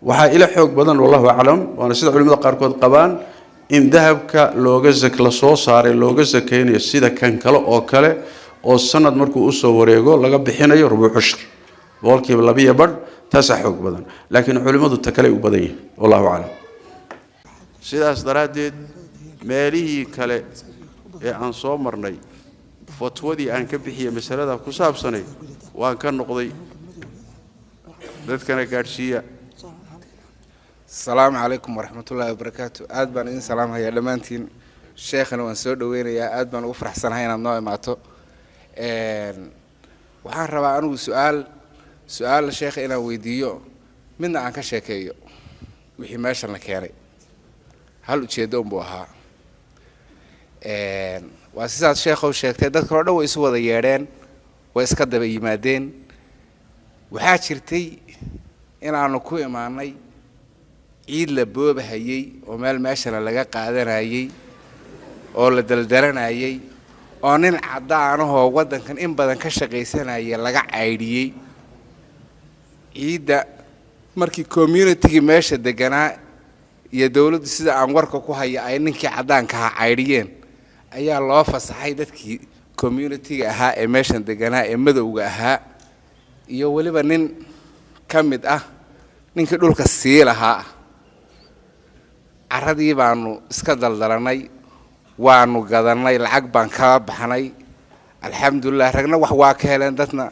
waxaa ila xoog badan wallahu aclam waana sida culimada qaarkood qabaan in dahabka la soo saaray looga zakeynayo sida kan kale oo kale oo sanad markuu u soo wareego laga bixinayo rubuuc ushur boqolkiiba 2 taas xoog badan laakiin culimadu ta kale u badan yihiin wallahu aclam sidaas daraadeed meelihii kale ee aan soo marnay fatwadii aan ka bixiyay masalada ku saabsanay waan ka noqday dadkana gaarsiiya السلام عليكم ورحمة الله وبركاته أدبان إن سلام هيا دمانتين شيخنا وانسود وين يا أدبان وفرح سنة هنا نوع معتو وحان ربع أنو سؤال الشيخ إنا ويديو منا عنك شيكيو وحي ماشا نكيري هل تشيدون بوها واساسات الشيخ والشيخ تدك ردو ويسوا ضيارين ويسكد بيمادين وحاجرتي إنا عنو كوي معني ciid la boobahayay oo meel meeshana laga qaadanayay oo la daldaranayay oo nin cadaan ah oo wadankan in badan ka shaqaysanaya laga caydiyay ciida markii community meesha deganaa iyo dawladdu sida aan warka ku haya ay ninkii cadaanka ah caydiyeen ayaa loo fasaxay dadkii community ahaa ee meeshan deganaa ee madowga ahaa iyo waliba nin kamid ah ninkii dhulka siilahaa عرضي بانو اسكدل دلناي وانو غدناي لعق بان كلا بخناي الحمد لله رغنا wax waa ka heleen dadna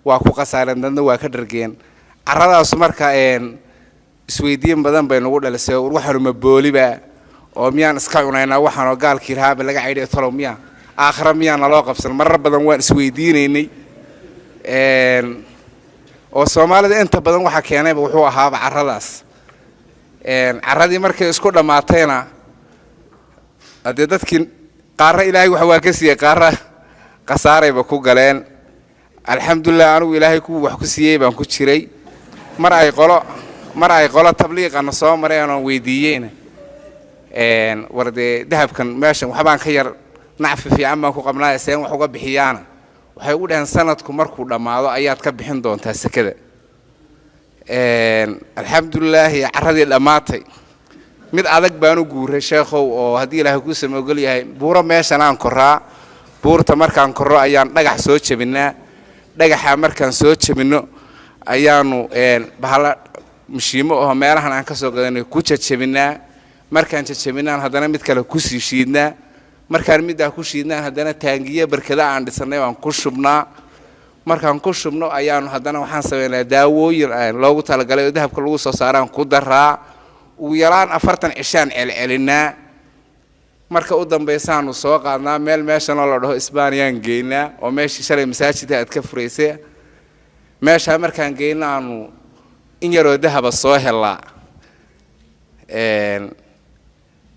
waa ku qasaaran dadna waa ka dhargeen caradaas marka isweydiin badan bay nagu dhalisay waxaanu ma booliba oo miyaan iska cunayna waxaan oo gaalkii raaba laga ciiday tolo miya aakhira miyaan loo qabsan marar badan waan isweydiinaynay oo Soomaalida inta badan waxa keenay wuxuu ahaa caradaas عرضي مركز اسكو دماتينا ادي ددكين قاره الهي waxa waa ka siiyay qaara qasaaray ba ku galeen alxamdulillah anu ilaahay ku wax ku siiyay baan ku jiray mar ay qolo tabliiqana soo mareen oo weydiiyeen warde dahabkan meeshan waxa baan ka yar nacfi fiican baan ku qabnaa seen wax uga bixiyaan waxay u dhahan sanadku markuu dhamaado ayaad ka bixin doontaa sakada الحمد لله عرضي الأماتي مد أدق بانو جورة شيخ أو هدي له كوسة مقولي هاي بورا ماشان عن كرة بور تمر كان كرة أيام نجح سوتش منا نجح عمر كان سوتش منه أيامه بحالا مشيمه هم يراه عن كسر قدني كوتش منا مركان تش منا هذانا مد كلا كوسي شيدنا مركان مد كوسيدنا هذانا تانجية بركلا عند سنة وان كوشبنا markaan ku shubno ayaanu hadana waxaan sameeynaa daawooyin loogu talagalay dahabka lagu soo saaraan ku daraa ugu yaraan 40 cishaan celinaa marka u dambeysaan soo qaadnaa meel meeshan la dhaho Isbaaniyaan geynaa oo meeshii shalay masaajidka aad ka fureysay meesha markaan geynaanu in yaroo dahaba soo helaa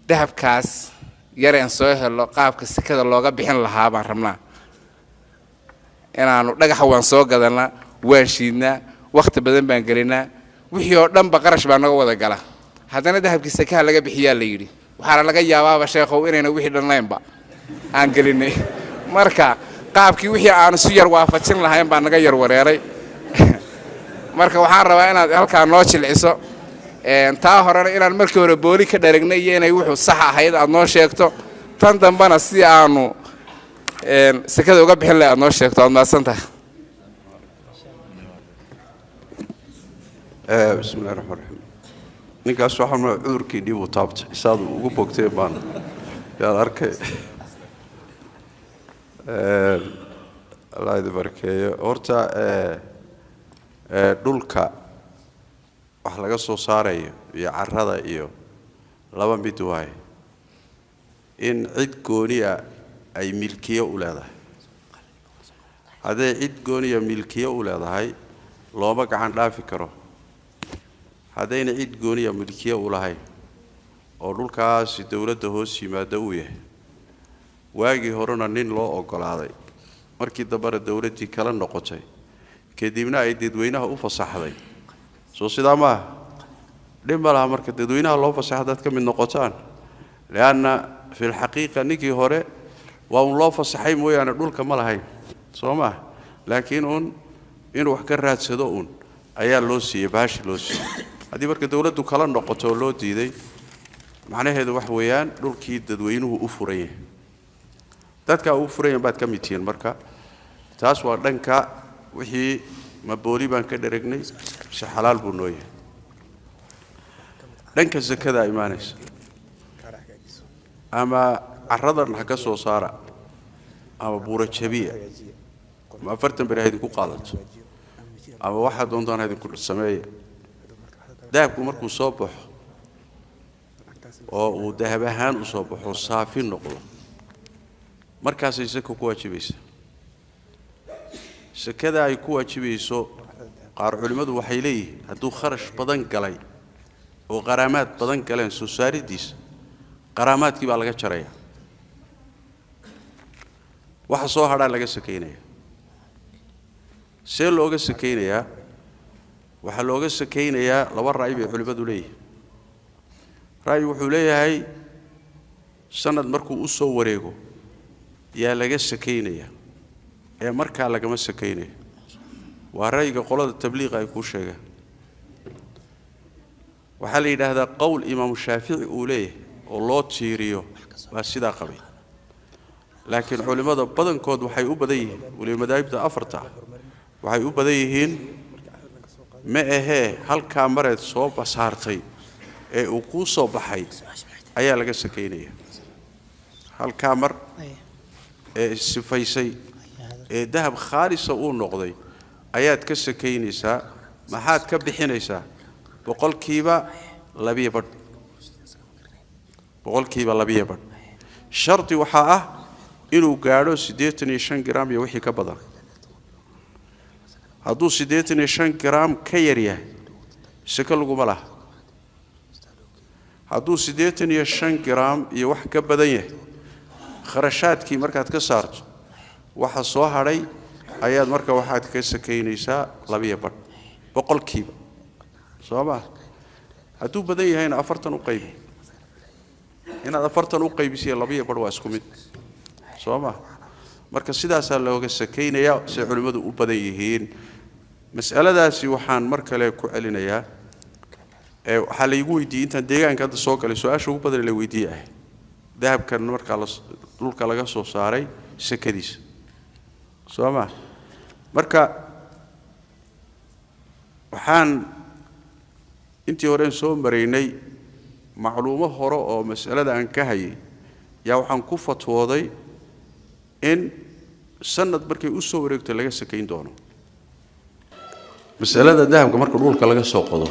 dahabkaas yareen soo helo qaabka sikada looga bixin lahaa baan rabnaa inaanu dhagax waan soo gadanaa waan shiidnaa waqti badan baan galinaa wixii oo dhan ba qarash baa naga wada gala hadana dahabkiisa ka laga bixiyaa la yiri waxa laga yaabaa sheekhow inayna wixii dhannaynba aan galinay marka qaabkii wixii aan si yar waafajin lahayn baa naga yar wareeray marka waxaan rabaa inaad halka noo jilciso taa horena inaan markii hore booli ka dharagnay inay wuxuu sax ahayd aad noo sheegto tan dambana si aanu سكده uga bixin leh noo sheegto aad maasantahay بسم الله الرحمن الرحيم ninkaas waxa ma cudurkii dhibo taabta isaadu ugu bogtay baan yaa arkay Allah ibarkeeyo horta dhulka wax laga soo saarayo iyo carrada iyo laba mid waay in cid gooniya ay milkiyo u leedahay haday cid gooniya milkiyo u leedahay looma gacan dhaafi karo hadayna cid gooniya milkiyo u lahayn oo dhulkaas dawladda hoos yimaada u yahay waagi horena nin loo ogolaaday markii dabara dawladii kala noqotay kadibna ay dadweynaha u fasaxday soo sidaa ma dhimalaha marka dadweynaha loo fasaxay dad ka mid noqotaan laana في الحقيقة نيجي هره والله فصحي مويا أنا دول كمال هاي سوما لكن إن وحكرات سدون أيا لوسي باش لوسي haddii marka dawladdu kala noqoto oo loo diiday macnaheedu wax weeyaan dhulkii dadweynuhu u furan yahay dadka u furan yahay baad ka mid tihiin marka taas waa dhanka wixii ma booli baan ka dharegnay si xalaal buu noo yahay dhanka zakada imaanaysa ama carradan ha ka soo saara ama buura jabiya ma 40 bari idinku qaadato ama waxa doontaan idinku sameeyo dahabku markuu soo baxo oo uu dahab ahaan u soo baxo saafi noqdo markaas ay saka ku waajibaysaa sakada ay ku waajibayso qaar culimadu waxay leeyihiin hadduu kharash badan galay oo qaraamaad badan galeen soo saaridiisa qaraamaadkii baa laga jaraya waxa soo hadhaa laga sakeynaya see looga sakeynayaa waxa looga sakeynayaa laba ra'yi bay culimadu leeyihiin ra'yi wuxuu leeyahay sanad markuu u soo wareego yaa laga sakeynaya ee markaa lagama sakeynayo waa ra'yiga qolada tabliiq ay ku sheegaan waxa la yiraahdaa qowl imaam shaafici uu leeyahay oo loo tiiriyo waa sidaa qabay laakiin culimada badankood waxay u badan yihiin wali madaahibta afarta waxay u badan yihiin ma ahee halka mareed soo basaartay ee uu ku soo baxay ayaa laga sakeynaya halka mar ee sifaysay ee dahab khaalisa uu noqday ayaad ka sakeynaysaa maxaad ka bixinaysaa boqolkiiba 2 boqolkiiba 2 sharti waxa ah inuu gaadho 85 gram iyo wixii ka badan hadduu 85 gram ka yar yahay saka laguma laha hadduu 85 gram iyo wax ka badan yahay kharashaadkii markaad ka saarto waxa soo hadhay ayaad marka waxaad ka sakeynaysaa 2 boqolkiiba soomaa hadduu badan yahayna 40 u qaybi inaad 40 u qaybisiyo 2 waa isku mid soomaa marka sidaas looga sakeynaya si culimadu u badan yihiin mas'aladaasi waxaan mar kale ku celinayaa waxa la igu weydiiyay inta deegaanka hadda soo galay su'aasha ugu badan la weydiiyay dahabkan marka dhulka laga soo saaray sakadiisa soomaa marka waxaan intii hore soo mareynay macluumo hore oo mas'alada aan ka hayay yaa waxaan ku fatwooday in sanad markay u soo wareegto laga sakeyn doono mas'alada dahabka marka dhulka laga soo qodo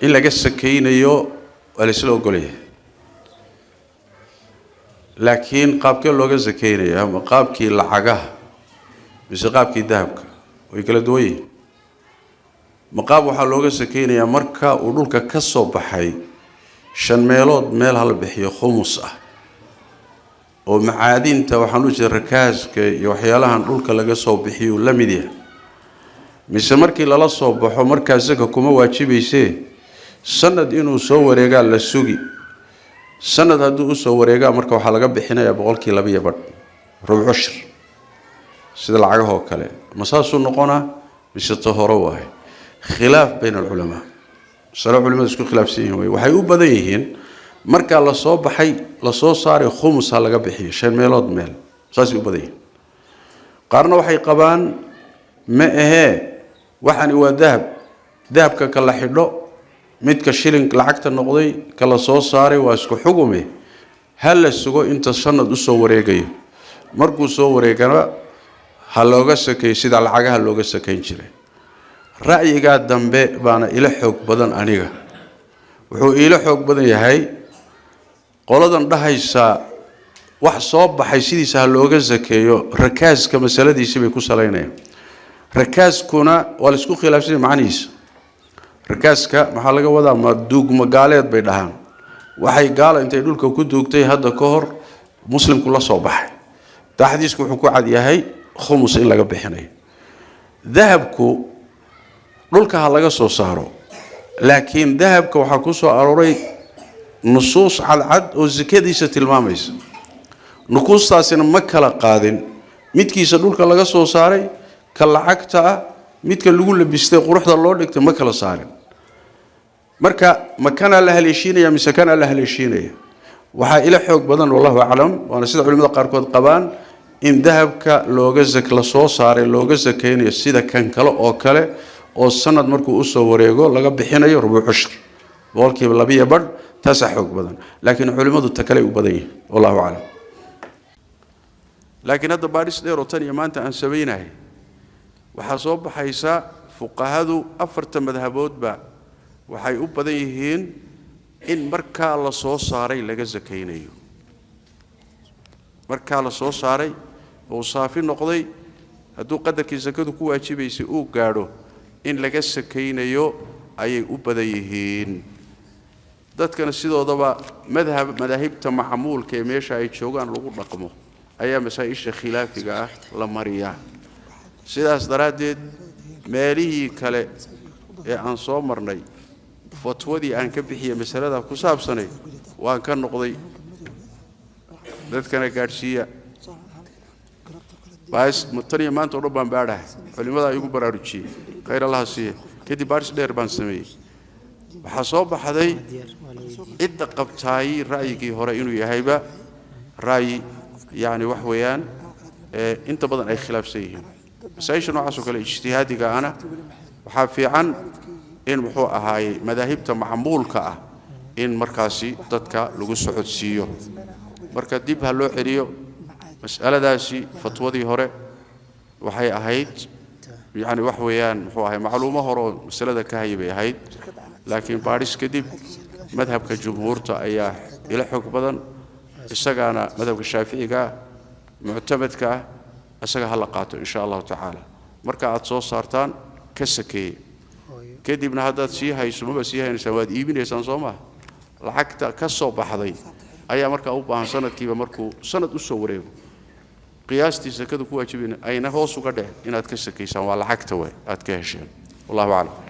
in laga sakeynayo wala isla ogolyahay laakiin qaabkee looga sakeynayaa ma qaabkii lacagaha mise qaabkii dahabka way kala duwan yihiin maqaab waxa looga sakeynayaa marka uu dhulka ka soo baxay 5 meelood meel hal bixiyo khumus ah oo macaadinta waxaan u jeedaa rakaaska iyo waxyaalahan dhulka laga soo bixiyo la mid yahay mise markii lala soo baxo markaas saka kuma waajibaysee sanad inuu soo wareegaa la sugi sanad hadduu u soo wareegaa marka waxa laga bixinayaa boqolkii 2 rubuc ushur sida lacagaha oo kale masaasu noqona mise tahoro waay khilaaf bayna ulama sala culimadu isku khilaafsan way waxay u badan yihiin marka la soo baxay la soo saaray khumus laga bixiyo 5 meelood meel saasi u badan yihiin qaarna waxay qabaan ma ahee waxani waa dahabka kala xidho midka shilin lacagta noqday kala soo saaray waa isku xugume hal la sugo inta sanad u soo wareegayo markuu soo wareegana ha looga sakeey sida lacagaha looga sakeyn jiray ra'yiga dambe baana ila xoog badan aniga wuxuu ila xoog badan yahay qoladan dhahaysa wax soo baxay sidiisa looga sakeeyo rakaaska masaladiisa bay ku saleynayaan rakaaskuna waa isku khilaafsan macnihiisa rakaaska maxaa laga wadaa ma duug magaaleed bay dhahaan waxay gaala intay dhulka ku duugtay hadda ka hor muslimku la soo baxay taxdiisku wuxuu ku cad yahay khumus in laga bixinayo dahabku dhulka ha laga soo saaro laakiin dahabka waxa ku soo aroray nusuus cad oo zakadiisa tilmaamaysa nuquustaasina ma kala qaadin midkiisa dhulka laga soo saaray ka lacagta midka lagu labistay quruxda loo dhigtay ma kala saarin marka makana la haleeshiinaya mise kana la haleeshiinaya waxa ila xoog badan wallahu a'lam waana sida culimada qaar kood qabaan in dahabka looga la soo saaray looga zakeynayo sida kan kale oo sanad markuu u soo wareego laga bixinayo rubuc ushur boqolkiiba 2 badh taas xoog badan laakiin culimadu ta kale u badan yihiin wallahu a'lam laakiin hadda baadhis dheer oo tan iyo maanta aan sameeynahay waxa soo baxaysa fuqahadu afarta madhaboodba waxay u badan yihiin in marka la soo saaray laga zakeynayo marka la soo saaray oo saafi noqday hadduu qadarkii zakadu ku waajibaysay uu gaadho in laga sakeynayo ayay u badan yihiin dadkana sidoodaba madaahibta macmuulka ee meesha ay joogaan lagu dhaqmo ayaa masaa'isha khilaafiga ah la mariyaa sidaas daraadeed meelihii kale ee aan soo marnay fatwadii aan ka bixiyay masalada ku saabsanay waan ka noqday dadkana gaarsiiya baas mutaniya maanta oo dhan baadhay culimada ay ugu baraarujiyay khayr allah siiye kadib baadhis dheer baan sameeyay waxa soo baxday cidda qabtaay ra'yigii hore inuu yahayba ra'yi yani wax weeyaan inta badan ay khilaafsan yihiin masaa'isha noocaas oo kale ijtihaadiga ana waxa fiican in muxuu ahaayay madaahibta macmuulka ah in markaasi dadka lagu socodsiiyo marka dib ha loo celiyo mas'aladaasi fatwadii hore waxay ahayd yani wax weeyaan muxuu ahaay macluumo hore oo masalada ka haybay ahayd laakiin baadhis kadib madhabka jumhuurta ayaa ila xog badan isagana madhabka shaafiiciga mu'tamadka isaga hal qaato insha Allah ta'ala marka aad soo saartaan ka sakeey kadibna haddaad sii hayso ma sii haynaysaa waad iibinaysaan Soomaa lacagta ka soo baxday ayaa marka u baahan sanadkiiba markuu sanad u soo wareego qiyaastii zakadu ku waajibina ayna hoos uga dhacay inaad ka sakeysaan waa lacagta way aad ka hesheen wallahu a'lam